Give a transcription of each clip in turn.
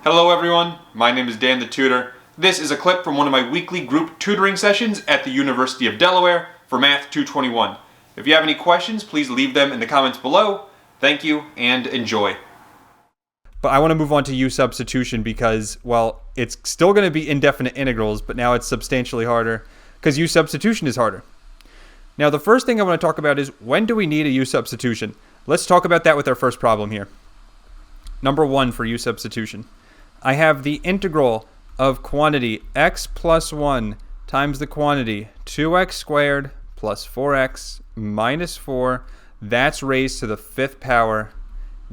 Hello everyone, my name is Dan the Tutor. This is a clip from one of my weekly group tutoring sessions at the University of Delaware for Math 221. If you have any questions, please leave them in the comments below. Thank you and enjoy. But I want to move on to U-Substitution because, well, it's still going to be indefinite integrals, but now it's substantially harder because U-Substitution is harder. Now the first thing I want to talk about is when do we need a U-Substitution? Let's talk about that with our first problem here. Number 1 for U-Substitution. I have the integral of quantity x plus 1 times the quantity 2x squared plus 4x minus 4. That's raised to the 5th power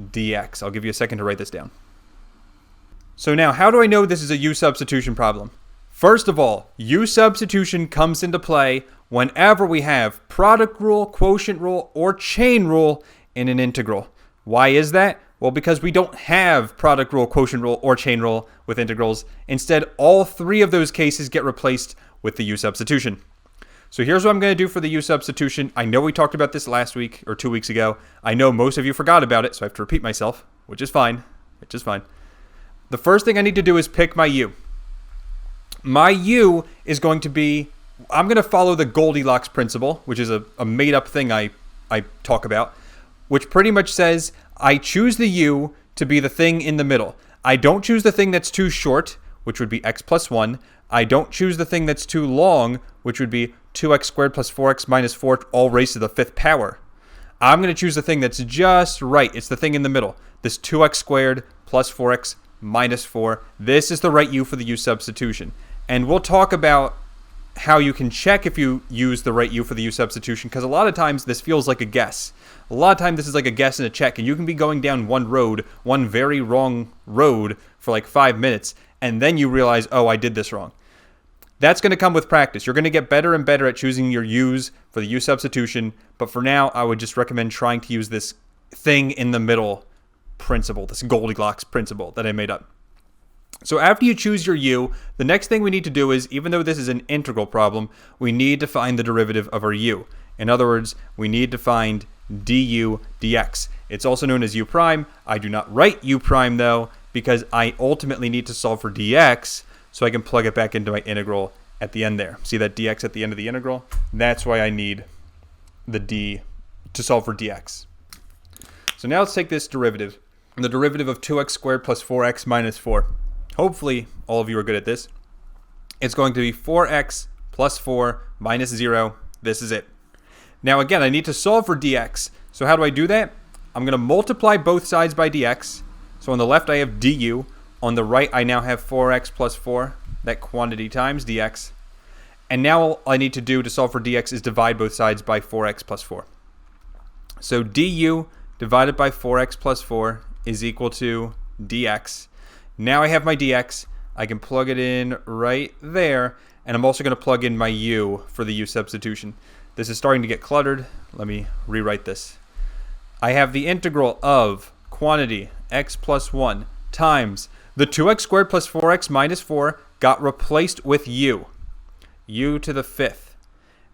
dx. I'll give you a second to write this down. So now, how do I know this is a U-Substitution problem? First of all, U-Substitution comes into play whenever we have product rule, quotient rule, or chain rule in an integral. Why is that? Well, because we don't have product rule, quotient rule, or chain rule with integrals. Instead, all three of those cases get replaced with the U-Substitution. So here's what I'm going to do for the U-Substitution. I know we talked about this last week or 2 weeks ago. I know most of you forgot about it, so I have to repeat myself, which is fine. The first thing I need to do is pick my U. My U is going to be, I'm going to follow the Goldilocks principle, which is a made-up thing I talk about, which pretty much says I choose the U to be the thing in the middle. I don't choose the thing that's too short, which would be x plus 1. I don't choose the thing that's too long, which would be 2x squared plus 4x minus 4, all raised to the 5th power. I'm going to choose the thing that's just right. It's the thing in the middle. This 2x squared plus 4x minus 4. This is the right U for the U-Substitution. And we'll talk about how you can check if you use the right U for the U-Substitution, because a lot of times this feels like a guess. A lot of times this is like a guess and a check, and you can be going down one very wrong road for like 5 minutes, and then you realize, oh, I did this wrong. That's going to come with practice. You're going to get better and better at choosing your U's for the U-Substitution, but for now, I would just recommend trying to use this thing in the middle principle, this Goldilocks principle that I made up. So after you choose your U, the next thing we need to do is, even though this is an integral problem, we need to find the derivative of our U. In other words, we need to find du dx. It's also known as U prime. I do not write U prime though, because I ultimately need to solve for dx, so I can plug it back into my integral at the end there. See that dx at the end of the integral? That's why I need the d to solve for dx. So now let's take this derivative. The derivative of 2x squared plus 4x minus 4. Hopefully, all of you are good at this. It's going to be 4x plus 4 minus 0. This is it. Now again, I need to solve for dx. So how do I do that? I'm going to multiply both sides by dx. So on the left, I have du. On the right, I now have 4x plus 4, that quantity times dx. And now all I need to do to solve for dx is divide both sides by 4x plus 4. So du divided by 4x plus 4 is equal to dx. Now I have my dx. I can plug it in right there. And I'm also going to plug in my u for the U-Substitution. This is starting to get cluttered. Let me rewrite this. I have the integral of quantity x plus 1 times the 2x squared plus 4x minus 4 got replaced with u to the 5th.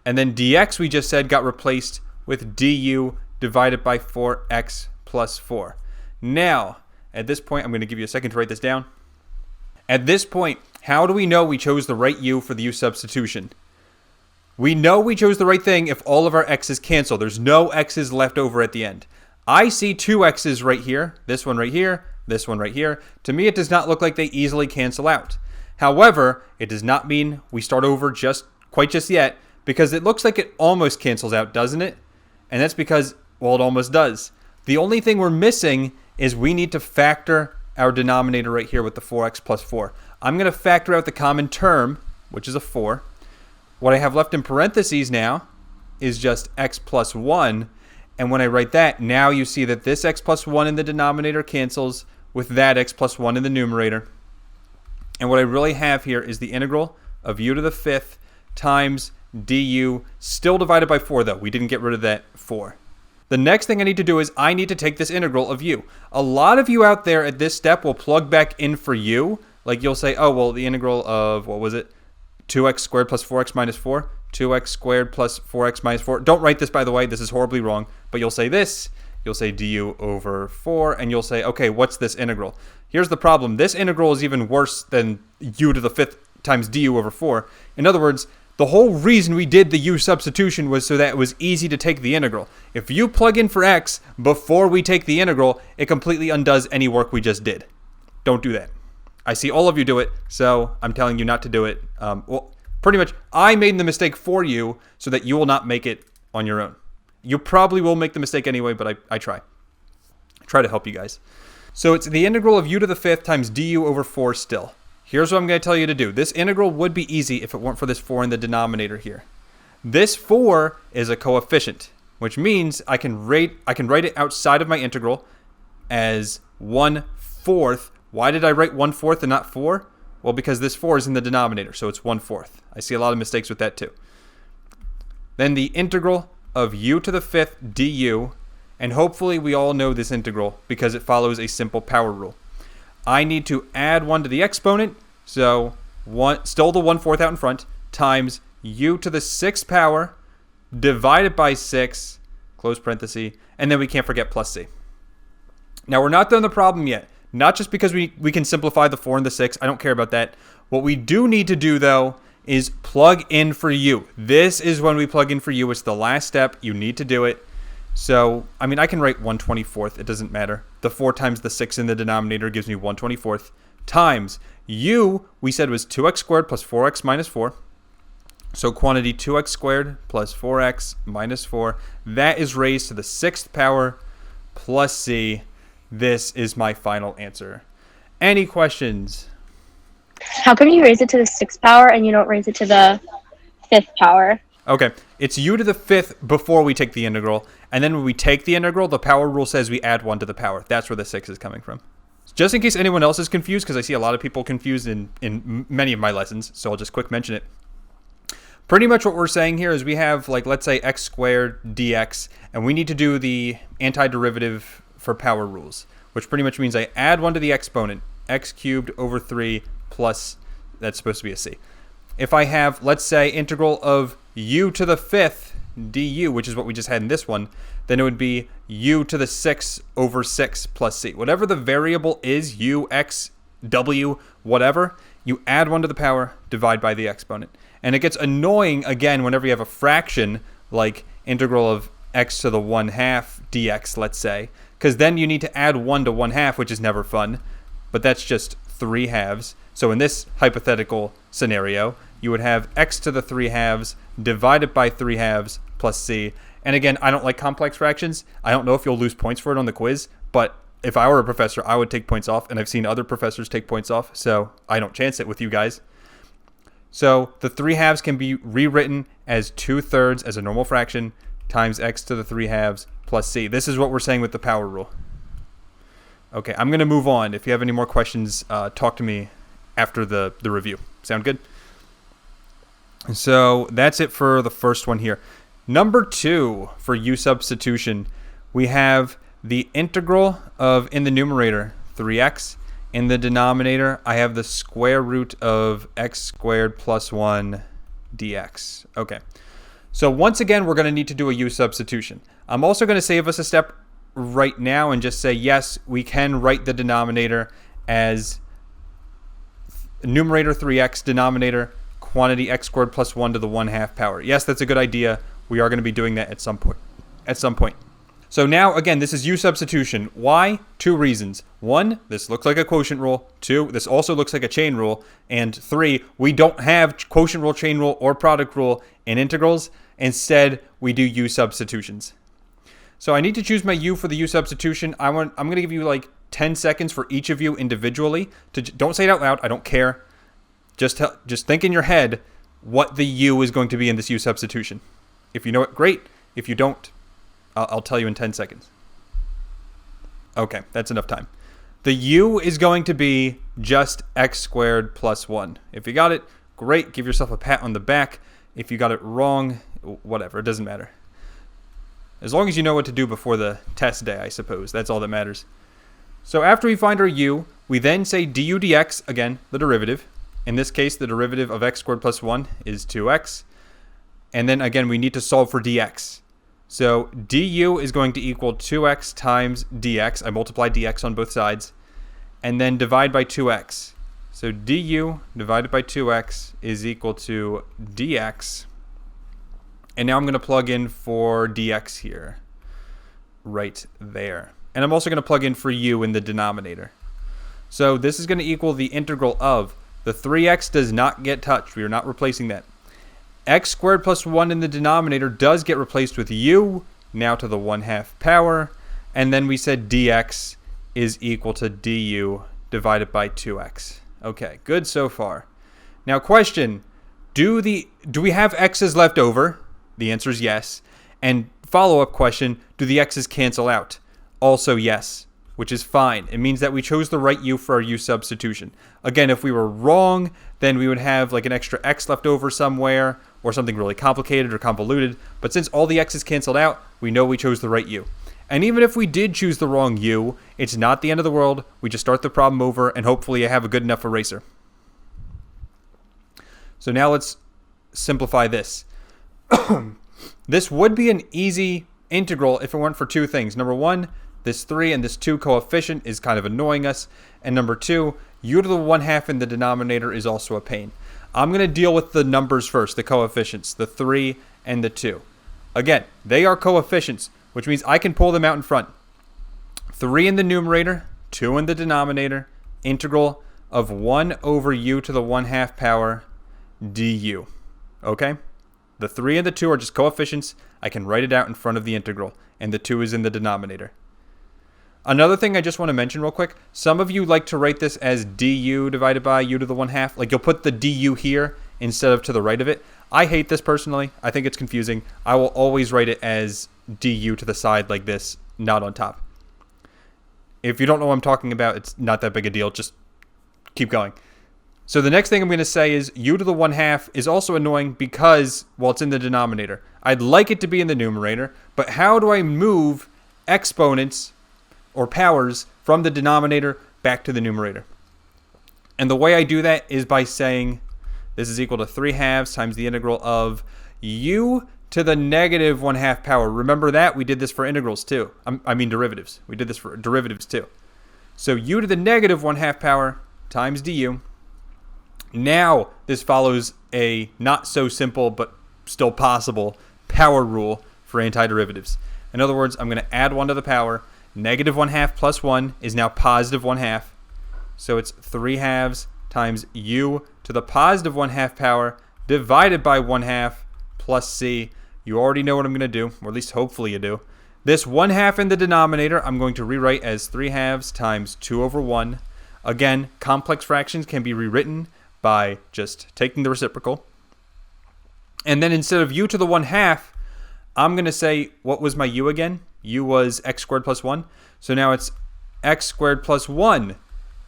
And then dx we just said got replaced with du divided by 4x plus 4. Now, at this point, I'm going to give you a second to write this down. At this point, how do we know we chose the right U for the U-Substitution? We know we chose the right thing if all of our x's cancel. There's no x's left over at the end. I see two x's right here, this one right here, this one right here. To me, it does not look like they easily cancel out. However, it does not mean we start over quite just yet, because it looks like it almost cancels out, doesn't it? And that's because, well, it almost does. The only thing we're missing is we need to factor our denominator right here with the 4x plus 4. I'm going to factor out the common term, which is a 4. What I have left in parentheses now is just x plus 1. And when I write that, now you see that this x plus 1 in the denominator cancels with that x plus 1 in the numerator. And what I really have here is the integral of u to the 5th times du, still divided by 4 though. We didn't get rid of that 4. The next thing I need to do is I need to take this integral of u. A lot of you out there at this step will plug back in for u. Like you'll say, oh, well, the integral of, what was it? 2x squared plus 4x minus 4. 2x squared plus 4x minus 4. Don't write this, by the way. This is horribly wrong. But you'll say this. you'll say du over 4, and you'll say, okay, what's this integral? Here's the problem. This integral is even worse than u to the 5th times du over 4. In other words, the whole reason we did the u substitution was so that it was easy to take the integral. If you plug in for x before we take the integral, it completely undoes any work we just did. Don't do that. I see all of you do it, so I'm telling you not to do it. Well, pretty much, I made the mistake for you so that you will not make it on your own. You probably will make the mistake anyway, but I try. I try to help you guys. So it's the integral of u to the 5th times du over 4 still. Here's what I'm going to tell you to do. This integral would be easy if it weren't for this 4 in the denominator here. This 4 is a coefficient, which means I can write it outside of my integral as 1/4. Why did I write 1/4 and not 4? Well, because this 4 is in the denominator, so it's 1/4. I see a lot of mistakes with that too. Then the integral of u to the 5th du, and hopefully we all know this integral because it follows a simple power rule. I need to add 1 to the exponent, so still the 1/4 out in front, times u to the 6th power divided by 6, close parenthesis, and then we can't forget plus c. Now we're not done the problem yet. Not just because we can simplify the 4 and the 6. I don't care about that. What we do need to do, though, is plug in for u. This is when we plug in for u. It's the last step. You need to do it. So, I mean, I can write 1/24. It doesn't matter. The 4 times the 6 in the denominator gives me 1/24 times u, we said was 2x squared plus 4x minus 4. So quantity 2x squared plus 4x minus 4. That is raised to the 6th power plus c. This is my final answer. Any questions? How come you raise it to the 6th power and you don't raise it to the 5th power? Okay, it's u to the 5th before we take the integral, and then when we take the integral, the power rule says we add 1 to the power. That's where the 6 is coming from. Just in case anyone else is confused, because I see a lot of people confused in many of my lessons, so I'll just quick mention it. Pretty much what we're saying here is we have, like, let's say x squared dx, and we need to do the antiderivative for power rules, which pretty much means I add 1 to the exponent, x cubed over 3 plus, that's supposed to be a c. If I have, let's say, integral of u to the 5th du, which is what we just had in this one, then it would be u to the 6 over 6 plus c. Whatever the variable is, u, x, w, whatever, you add 1 to the power, divide by the exponent. And it gets annoying, again, whenever you have a fraction, like integral of x to the 1/2 dx, let's say, because then you need to add 1 to 1/2, which is never fun, but that's just 3/2. So in this hypothetical scenario, you would have x to the 3/2 divided by 3/2 plus c. And again, I don't like complex fractions. I don't know if you'll lose points for it on the quiz, but if I were a professor, I would take points off, and I've seen other professors take points off, so I don't chance it with you guys. So the 3/2 can be rewritten as 2/3 as a normal fraction times x to the 3/2 plus c. This is what we're saying with the power rule. Okay, I'm going to move on. If you have any more questions, talk to me after the review. Sound good? So that's it for the first one here. Number 2 for U-Substitution, we have the integral of, in the numerator, 3x. In the denominator, I have the square root of x squared plus 1 dx. Okay. So once again, we're going to need to do a U-Substitution. I'm also going to save us a step right now and just say, yes, we can write the denominator as numerator 3x, denominator quantity x squared plus 1 to the 1/2 power. Yes, that's a good idea. We are going to be doing that at some point. So now, again, this is U-Substitution. Why? 2 reasons. 1, this looks like a quotient rule. 2, this also looks like a chain rule. And 3, we don't have quotient rule, chain rule, or product rule in integrals. Instead, we do U-Substitutions. So I need to choose my U for the U-Substitution. I'm going to give you like 10 seconds for each of you individually. Don't say it out loud. I don't care. Just think in your head what the U is going to be in this U-Substitution. If you know it, great. If you don't, I'll tell you in 10 seconds. Okay, that's enough time. The U is going to be just x squared plus 1. If you got it, great. Give yourself a pat on the back. If you got it wrong, whatever. It doesn't matter. As long as you know what to do before the test day, I suppose. That's all that matters. So after we find our U, we then say du dx, again, the derivative. In this case, the derivative of x squared plus 1 is 2x. And then again, we need to solve for dx. So du is going to equal 2x times dx. I multiply dx on both sides. And then divide by 2x. So du divided by 2x is equal to dx. And now I'm going to plug in for dx here. Right there. And I'm also going to plug in for u in the denominator. So this is going to equal the integral of the 3x does not get touched. We are not replacing that. X squared plus 1 in the denominator does get replaced with u, now to the 1/2 power. And then we said dx is equal to du divided by 2x. Okay, good so far. Now question, do we have x's left over? The answer is yes. And follow-up question, do the x's cancel out? Also yes, which is fine. It means that we chose the right u for our u substitution. Again, if we were wrong, then we would have like an extra x left over somewhere or something really complicated or convoluted. But since all the x's canceled out, we know we chose the right u. And even if we did choose the wrong u, it's not the end of the world. We just start the problem over and hopefully I have a good enough eraser. So now let's simplify this. This would be an easy integral if it weren't for two things. Number one, this 3 and this 2 coefficient is kind of annoying us. And number two, u to the 1/2 in the denominator is also a pain. I'm going to deal with the numbers first, the coefficients, the 3 and the 2. Again, they are coefficients, which means I can pull them out in front. 3 in the numerator, 2 in the denominator, integral of 1 over u to the 1/2 power du. Okay? The 3 and the 2 are just coefficients. I can write it out in front of the integral, and the 2 is in the denominator. Another thing I just want to mention real quick, some of you like to write this as du divided by u to the 1/2. Like you'll put the du here instead of to the right of it. I hate this personally. I think it's confusing. I will always write it as du to the side like this, not on top. If you don't know what I'm talking about, it's not that big a deal. Just keep going. So the next thing I'm going to say is u to the 1/2 is also annoying because, well, it's in the denominator. I'd like it to be in the numerator, but how do I move exponents or powers from the denominator back to the numerator? And the way I do that is by saying this is equal to 3/2 times the integral of u to the negative 1/2 power. Remember that? We did this for integrals too. I mean derivatives. We did this for derivatives too. So u to the negative 1/2 power times du. Now this follows a not so simple but still possible power rule for antiderivatives. In other words, I'm going to add 1 to the power. Negative 1/2 plus 1 is now positive 1/2. So it's 3/2 times u to the positive 1/2 power divided by 1/2 plus c. You already know what I'm going to do, or at least hopefully you do. This 1/2 in the denominator I'm going to rewrite as 3/2 times 2 over 1. Again, complex fractions can be rewritten by just taking the reciprocal. And then instead of u to the 1/2, I'm going to say, what was my u again? U was x squared plus 1. So now it's x squared plus 1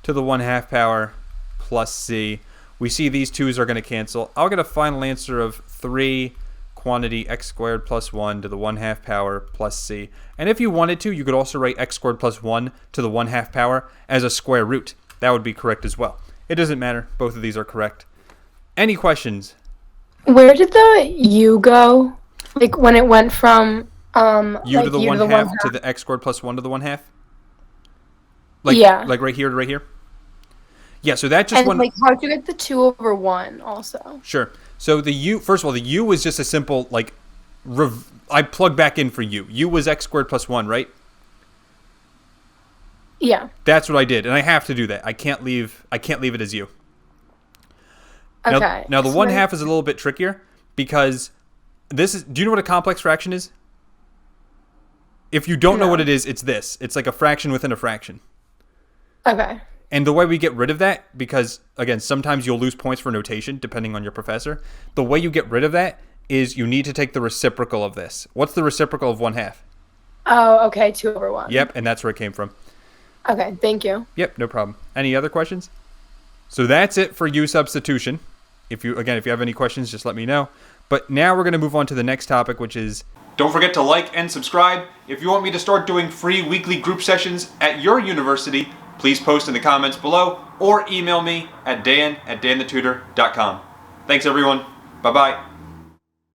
to the 1/2 power plus c. We see these 2's are going to cancel. I'll get a final answer of 3 quantity x squared plus 1 to the 1/2 power plus c. And if you wanted to, you could also write x squared plus 1 to the 1/2 power as a square root. That would be correct as well. It doesn't matter. Both of these are correct. Any questions? Where did the u go? Like when it went from u to the 1/2 to the x squared plus 1 to the 1/2? Like, yeah. Like right here to right here? Yeah, so that just and like how'd you get the 2 over 1 also? Sure. So the u, first of all, the u was just a simple, like, I plugged back in for u. U was x squared plus 1, right? Yeah. That's what I did, and I have to do that. I can't leave it as u. Okay. Now the 1/2 is a little bit trickier because this is, do you know what a complex fraction is? If you don't know what it is, it's this. It's like a fraction within a fraction. Okay. And the way we get rid of that, because, again, sometimes you'll lose points for notation, depending on your professor. The way you get rid of that is you need to take the reciprocal of this. What's the reciprocal of 1/2? Oh, okay, 2 over 1. Yep, and that's where it came from. Okay, thank you. Yep, no problem. Any other questions? So that's it for U-Substitution. If you have any questions, just let me know. But now we're going to move on to the next topic, which is... Don't forget to like and subscribe. If you want me to start doing free weekly group sessions at your university, please post in the comments below or email me at dan@danthetutor.com. Thanks, everyone. Bye-bye.